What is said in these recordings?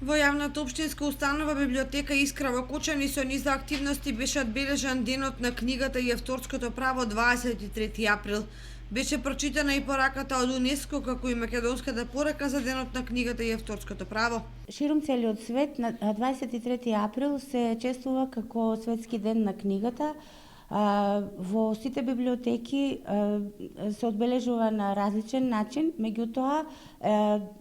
Во јавната општинска установа библиотека Искра во Кочани со низа активности беше одбележан денот на книгата и авторското право 23 април. Беше прочитана и пораката од УНЕСКО како и македонската порака за денот на книгата и авторското право. Ширум целиот свет на 23 април се чествува како светски ден на книгата. Во сите библиотеки се одбележува на различен начин, меѓутоа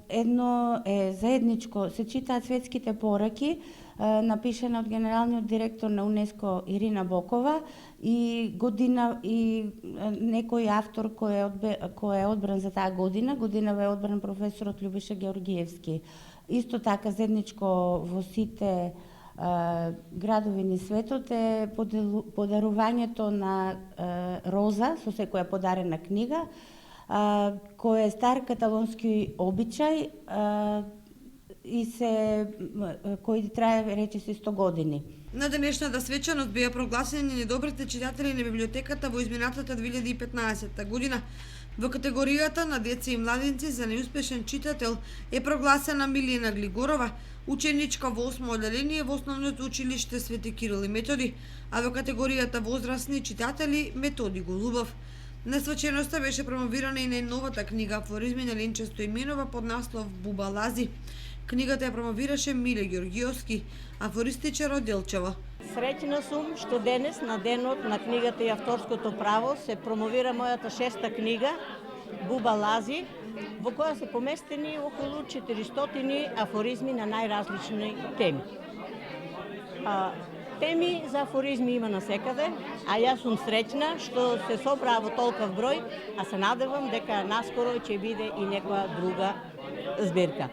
едно е заедничко, се читаат светските пораки, напишана од генералниот директор на УНЕСКО Ирина Бокова и некој автор кој е одбран за таа година. Годинава е одбран професорот Љубиша Георгиевски. Исто така заедничко во сите градови низ светот е подарувањето на роза со секоја подарена книга, кој е стар каталонски обичај и кој трае речиси 100 години. На денешната свечаност беа прогласени недобрите читатели на библиотеката во изминатата 2015 година. Во категоријата на деца и младинци за неуспешен читател е прогласена Милена Глигорова, ученичка во 8 одделение во Основното училиште Свети Кирил и Методи, а во категоријата возрастни читатели Методи Голубов. На свеченоста беше промовирана и најновата книга Афоризми на Ленче Стоименова под наслов Буба Лази. Книгата ја промовираше Миле Георгиевски, афористичар од Делчево. Среќна сум што денес на денот на книгата и авторското право се промовира мојата 6-та книга Буба Лази, во која се поместени околу 400 афоризми на најразлични теми. Теми за афоризми има насекаде, а јас сум среќна што се собраа во толков број, а се надевам дека наскоро ќе биде и некоја друга збирка.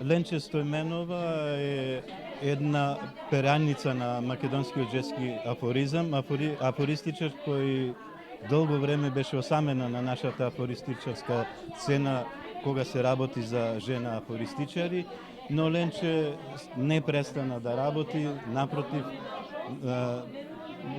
Ленче Стоименова е една пераница на македонскиот женски афоризам, афористичар кој долго време беше осамена на нашата афористичарска сцена кога се работи за жена афористичари, но Ленче не престана да работи, напротив,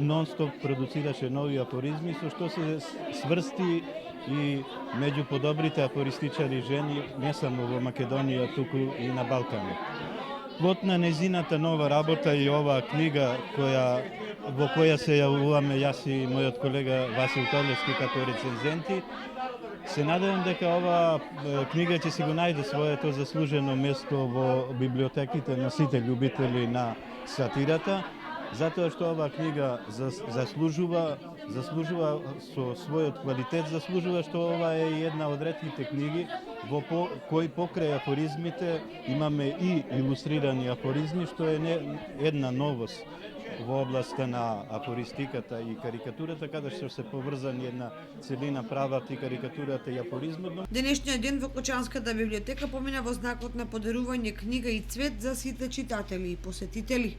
нон-стоп продуцираше нови афоризми, со што се сврсти и меѓу подобрите афористичари жени не само во Македонија, туку и на Балканот. Плод на незината нова работа и оваа книга во која се јавуваме јас и мојот колега Васил Толевски како рецензенти, се надевам дека оваа книга ќе си го најде своето заслужено место во библиотеките на сите љубители на сатирата, затоа што оваа книга заслужува со својот квалитет, заслужува што ова е една од ретките книги во кои покрај афоризмите имаме и илустрирани афоризми, што е една новост во областа на афористиката и карикатурата, каде што се поврзани една целина прават и карикатурата и афоризмот. Денешниот ден во Кочанската библиотека помина во знакот на подарување книга и цвет за сите читатели и посетители.